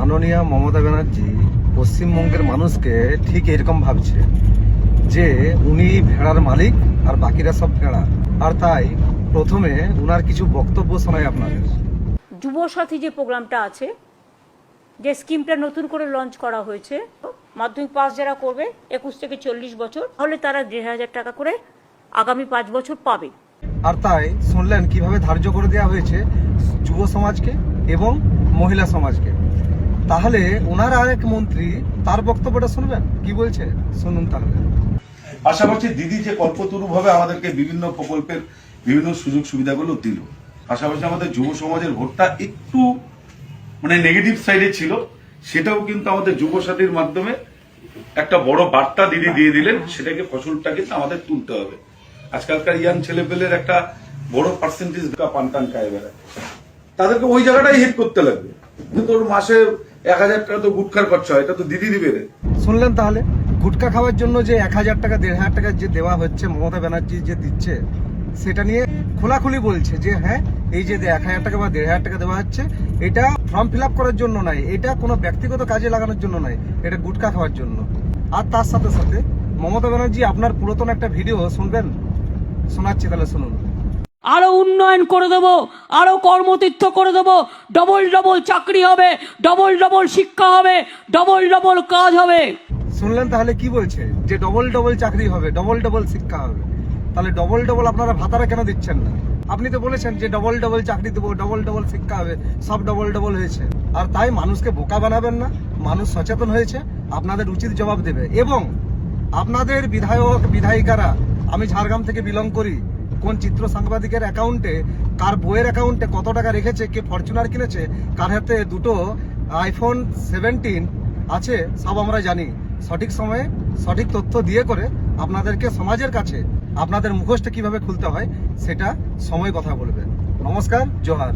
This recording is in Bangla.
মাননীয়া মমতা ব্যানার্জি পশ্চিমবঙ্গের মানুষকে ঠিক এরকম ভাবছে যে উনি ভেড়ার মালিক আর বাকিরা সব ভেড়া। আর তাই প্রথমে উনার কিছু বক্তব্য শোনাই আপনাদের। যুবসাথী যে প্রোগ্রামটা আছে, যে স্কিমটা নতুন করে লঞ্চ করা হয়েছে, মাধ্যমিক পাস যারা করবে 21 থেকে 40 বছর, তাহলে তারা 1,500 টাকা করে আগামী 5 বছর পাবে। আর তাই শুনলেন কিভাবে ধার্য করে দেওয়া হয়েছে যুব সমাজকে এবং মহিলা সমাজকে। তাহলে ওনার আরেক মন্ত্রী তার বক্তব্যটা শুনবেন কি বলছে, শুনুন তাহলে। আশা করছি দিদি যে কল্পতরু ভাবে আমাদেরকে বিভিন্ন প্রকল্পের বিভিন্ন সুযোগ সুবিধাগুলো দিল, পাশাপাশি আমাদের যুব সমাজের ভোটটা একটু নেগেটিভ সাইডে ছিল, সেটাও কিন্তু আমাদের যুব সাথীর মাধ্যমে একটা বড় বার্তা দিদি দিয়ে দিলেন। সেটাকে ফসলটা কিন্তু আমাদের তুলতে হবে। আজকালকার ইয়াং ছেলেপেলের একটা বড় পার্সেন্টেজ পানটান খায় বেড়ায়, তাদেরকে ওই জায়গাটাই হিট করতে লাগবে। কিন্তু ওর মাসে 1,000 টাকা তো গুটখার খরচা হয়, এটা তো দিদি দিবে রে। শুনলেন তাহলে, গুটকা খাওয়ার জন্য যে 1,000 টাকা 1,500 টাকা যে দেওয়া হচ্ছে, মমতা ব্যানার্জি যে দিচ্ছে, সেটা নিয়ে খোলাখুলি বলছে যে হ্যাঁ, এই যে 1,000 টাকা বা 1,500 টাকা দেওয়া হচ্ছে, এটা ফর্ম ফিল আপ করার জন্য নয়, এটা কোনো ব্যক্তিগত কাজে লাগানোর জন্য নয়, এটা গুটকা খাওয়ার জন্য। আর তার সাথে সাথে মমতা ব্যানার্জি আপনার পুরাতন একটা ভিডিও শুনবেন, শোনাচ্ছি, তাহলে শুনুন। আরো উন্নয়ন করে দেবো, আরো কর্মতীর্থ করে দেবো, ডবল ডবল চাকরি হবে, ডবল ডবল শিক্ষা হবে, ডবল ডবল কাজ হবে। শুনলেন তাহলে কি বলছে, যে ডবল ডবল চাকরি হবে, ডবল ডবল শিক্ষা হবে। তাহলে ডবল ডবল আপনারা ভাতারা কেন দিচ্ছেন না? আপনি তো বলেছেন যে ডবল ডবল চাকরি দেবো, ডবল ডবল শিক্ষা হবে, সব ডবল ডবল হয়েছে। আর তাই মানুষকে বোকা বানাবেন না, মানুষ সচেতন হয়েছে, আপনাদের উচিত জবাব দেবে। এবং আপনাদের বিধায়ক বিধায়িকারা, আমি ঝাড়গ্রাম থেকে বিলং করি, কোন চিত্র সাংবাদিকের অ্যাকাউন্টে, কার বইয়ের অ্যাকাউন্টে কত টাকা রেখেছে, কে ফরচুনার কিনেছে, কার হাতে দুটো iPhone 17 আছে, সব আমরা জানি। সঠিক সময়ে সঠিক তথ্য দিয়ে করে আপনাদেরকে সমাজের কাছে আপনাদের মুখোশটা কিভাবে খুলতে হয়, সেটা সময় কথা বলবে। নমস্কার, জোহার।